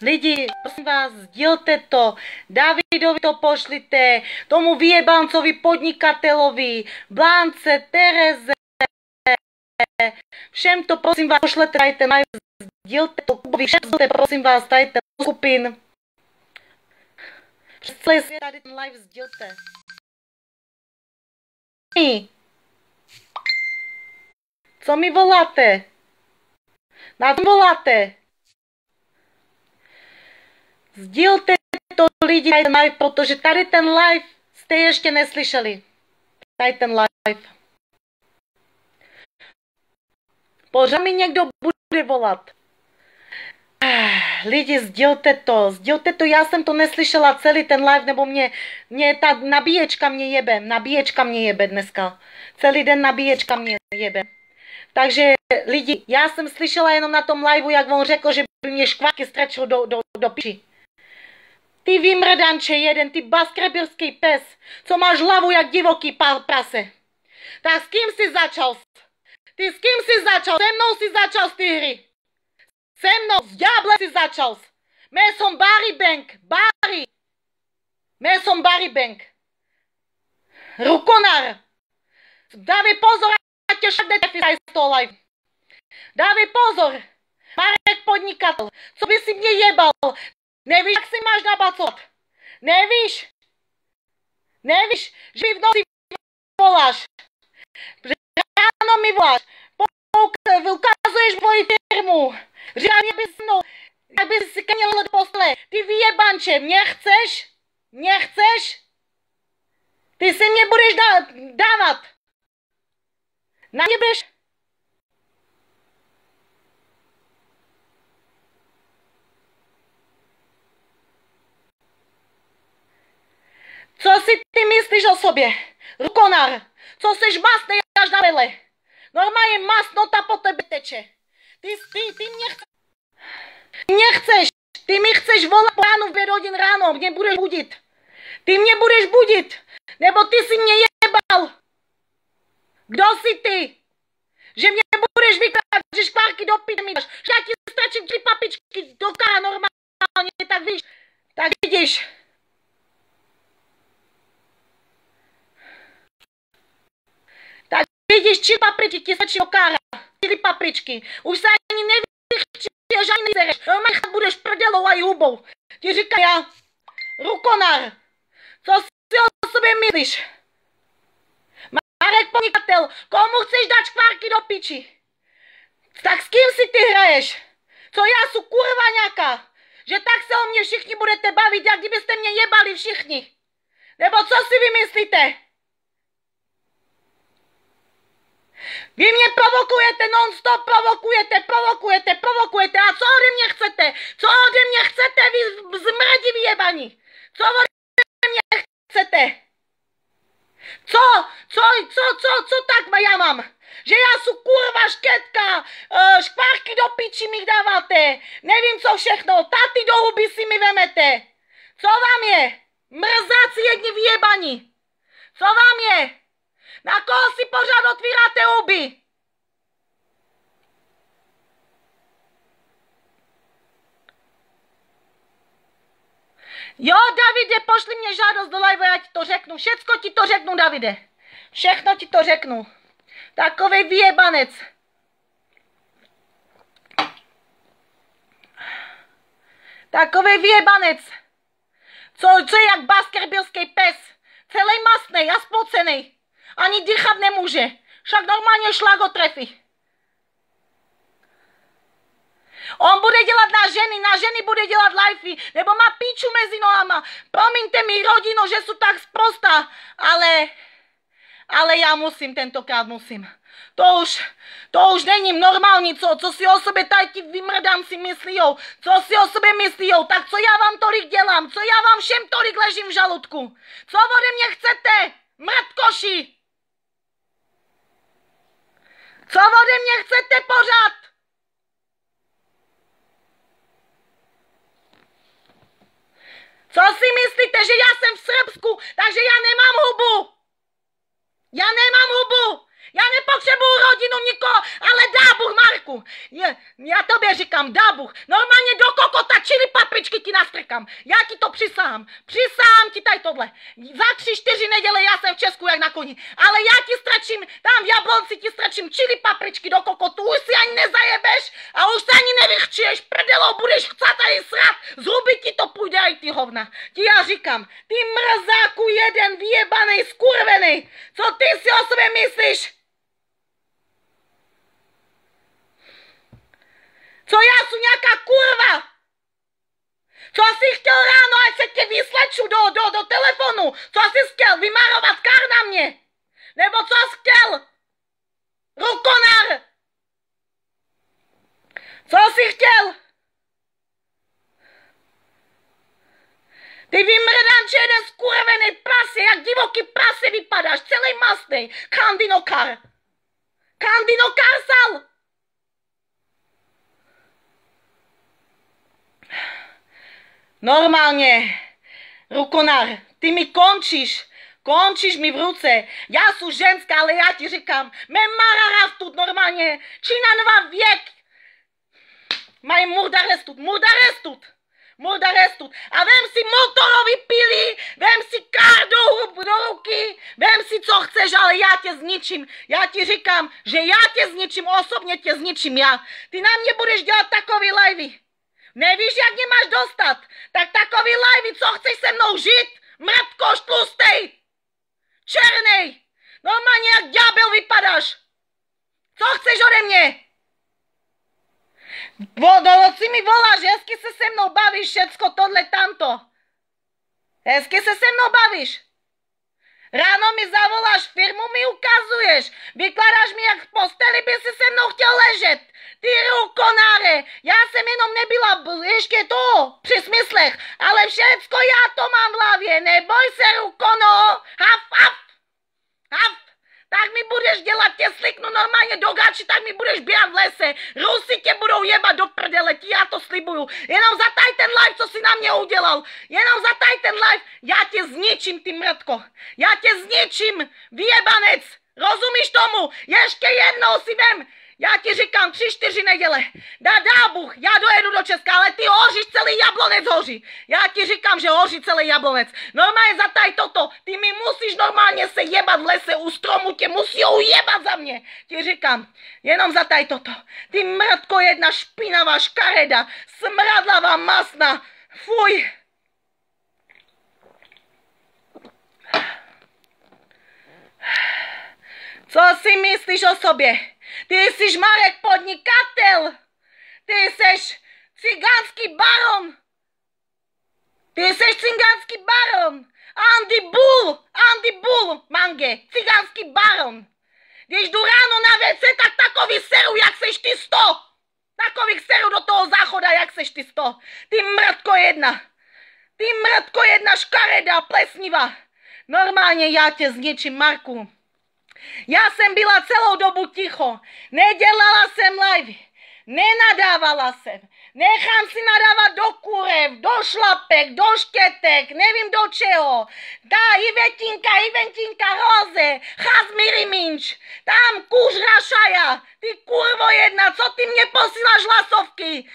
Lidi, prosím vás, sdielte to, Davidovi to pošlite, tomu vyjebancovi podnikatelovi, Blance, Tereze, všem to prosím vás pošlete, dajte live, sdielte to, Kubovi, všem prosím vás, dajte skupin. Přes celý svět tady ten live sdielte. Co mi voláte? Na co voláte? Sdílte to lidi, ten live, protože tady ten live jste ještě neslyšeli. Tady ten live. Pořád mi někdo bude volat. Lidi, sdílte to, já jsem to neslyšela celý ten live, nebo mě ta nabíječka mě jebe dneska. Celý den nabíječka mě jebe. Takže lidi, já jsem slyšela jenom na tom liveu, jak on řekl, že by mě škváky strčil do piči. Ty vymrdanče jeden, ty baskrebirský pes, co máš hlavu jak divoký prase. Tak s kým si začal? Ty s kým si začal? Se mnou si začal z ty hry. Se mnou, s ďáblem si začal. Mesom Barry Bank, Barry. Mesom Barry Bank. Rukonár. Dávej pozor, ať tě však netrefí z toho live. Dávej pozor. Marek podnikatel, co by si mě jebal? Nevíš, jak si máš nabacovat? Nevíš? Nevíš, že mi v noci voláš? Že ráno mi voláš? Ukazuješ moji firmu. Říkáš, jak bys si ke mně do postele. Ty vyjebanče, mě chceš? Mě chceš? Ty si mě budeš dávat. Na mě budeš... Co si ty myslíš o sobě? Rukonár, co seš masný až na vele? Normálně masnota po tebe teče. Ty mě chceš. Ty mi chceš volat ráno v 5 hodin ráno, mě budeš budit. Ty mě budeš budit, nebo ty si mě jebal. Kdo jsi ty? Že mě budeš vykládat, že škvárky do piče mi dáš. Že já ti stačím 3 papičky do kára normálně, tak víš. Tak vidíš. Vidíš, 3 papričky ti stačí do kára. 4 papričky. Už se ani nevychčíš, ani nezereš. Normálně budeš prdelou a hubou. Ti říká já. Rukonár. Co si o sobě myslíš? Marek podnikatel. Komu chceš dát škvárky do piči? Tak s kým si ty hraješ? Co já jsou kurva nějaká? Že tak se o mě všichni budete bavit, jak kdybyste mě jebali všichni. Nebo co si vymyslíte? Vy mě provokujete non-stop, provokujete. A co ode mě chcete? Co ode mě chcete, vy zmrdi vyjebaní? Co ode mě chcete? Co tak já mám? Že já jsou kurva šketka, škvárky do piči mi dáváte, nevím co všechno, taty do huby si mi vemete. Co vám je? Mrzáci jedni vyjebaní. Co vám je? Na koho si pořád otvíráte huby? Jo, Davide, pošli mě žádost do live, já ti to řeknu. Všecko ti to řeknu, Davide. Všechno ti to řeknu. Takovej vyjebanec. Takovej vyjebanec. Co je jak baskerbilský pes. Celý masnej a spocenej. Ani dýchat nemůže. Však normálně šlak ho trefí. On bude dělat na ženy bude dělat livey, nebo má píču mezi nohama. Promiňte mi, rodino, že jsou tak sprostá, ale já musím, tentokrát musím. To už není normální, co si o sobě tady ti vymrdanci myslíjou, co si o sobě myslíjou, tak co já vám tolik dělám, co já vám všem tolik ležím v žaludku, co ode mě chcete, mrtkoši? Co ode mě chcete pořád? Co si myslíte, že já jsem v Srbsku, takže já nemám hubu? Já nemám hubu! Já nepotřebuju rodinu nikoho, ale dá Bůh Marku! dabu. Ja tobě říkám dabu. Normálně do kokota čili papričky ti nastrkám. Já ti to přisahám. Přisahám ti tady tohle. Za 3-4 neděle já jsem v Česku jak na koni. Ale já ti stračím, tam v Jablonci ti stračím čili papričky do kokotu. Už si ani nezajebeš a už se ani nevychčuješ. Prdelou budeš chcát tady srát. Z huby ti to půjde aj ty hovna. Ti já říkám, ty mrzáku jeden vyjebanej, skurvenej. Co ty si o sobě myslíš? Co já jsem nějaká kurva? Co jsi chtěl ráno, ať se tě vysleču do telefonu? Co jsi chtěl? Vymarovat kár na mě? Nebo co jsi chtěl? Rukonár! Co jsi chtěl? Ty vymrdanče jeden skurvený prase, jak divoký prase vypadáš, celý masnej. Kandinokar. Kandinokar sal. Normálně, rukonár, ty mi končíš mi v ruce. Já jsem ženská, ale já ti říkám, me marara тут normálně, činanova věk. Maj murdarestut. A vem si motorový pily, vem si kár do ruky, vem si co chceš, ale já tě zničím. Já ti říkám, že já tě zničím, osobně tě zničím já. Ty na mě budeš dělat takový livey. Nevíš, jak mě máš dostat? Tak takový livey, co chceš se mnou žít? Mrtkoš tlustej! Černej! Normálně jak ďábel vypadáš! Co chceš ode mě? Si mi voláš, hezky se mnou bavíš, všecko tohle tamto. Hezky se mnou bavíš. Ráno mi zavoláš, firmu mi ukazuješ. Vykladáš mi, jak v posteli by si se mnou chtěl ležet. Ty rukonáre, já jsem jenom nebyla ještě to při smyslech, ale všecko já to mám v hlavě. Neboj se, rukono. Haf. Tak mi budeš dělat, tě sliknu normálně do gači, tak mi budeš běhat v lese. Rusy tě budou jebat do prdele, ti já to slibuju. Jenom za tady ten live, co jsi na mě udělal. Jenom za tady ten live, já tě zničím, ty mrtko. Já tě zničím, vyjebanec. Rozumíš tomu? Ještě jednou si vem. Já ti říkám 3-4 neděle. Dá Bůh, já dojedu do Česka, ale ty hoříš, celý Jablonec hoří. Já ti říkám, že hoří celý Jablonec. Normálně za tady toto, ty mi musíš normálně se jebat v lese, u stromu tě musí ujebat za mě. Ti říkám, jenom za tady toto. Ty mrtko jedna špinavá škareda, smradlavá masna. Fuj. Co si myslíš o sobě? Ty jsi Marek podnikatel. Ty jsi cigánský baron. Andy Bull, mange, cigánský baron. Když jdu ráno na WC, tak takový seru, jak seš ty 100. Takových seru do toho záchoda, jak seš ty 100. Ty mrtko jedna škareda, plesniva. Normálně já tě zničím, Marku. Já jsem byla celou dobu ticho, nedělala jsem live, nenadávala jsem, nechám si nadávat do kurev, do šlapek, do štětek, nevím do čeho. Ta Iventinka Roze, Chazmiri Minč, tam kužra šaja, ty kurvo jedna, co ty mě posíláš hlasovky?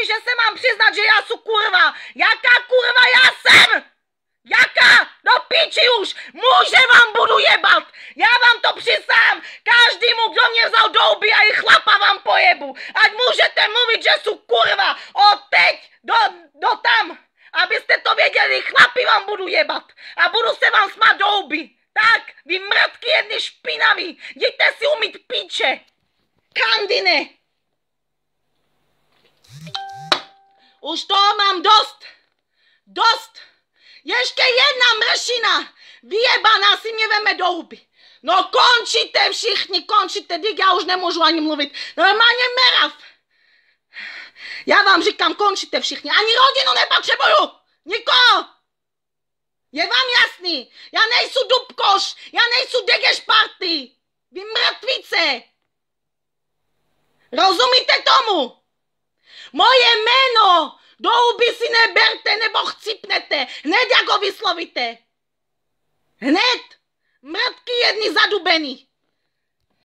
Že se mám přiznat, že já jsem kurva? Jaká kurva já jsem? Jaká? Do piči už! Muže vám budu jebat! Já vám to přisám! Každému, kdo mě vzal do huby a i chlapa vám pojebu! Ať můžete mluvit, že jsou kurva! Od teď do tam! Abyste to věděli, chlapi vám budu jebat! A budu se vám smát do huby! Tak, vy mrtky jedny špinaví! Jděte si umýt píče! Kandine! Už toho mám dost! Ještě jedna mršina, vyjebaná si mě veme do huby. No končíte všichni, teď já už nemůžu ani mluvit. Normálně merav. Já vám říkám, končíte všichni, ani rodinu nepotřebuju, nikoho. Je vám jasný, já nejsou Dubkoš, já nejsou Degeš Party. Vy mrtvice. Rozumíte tomu? Moje jméno do huby si neberte nebo chcipnete. Hned jak ho vyslovíte. Hned. Mrtky jedni zadubený.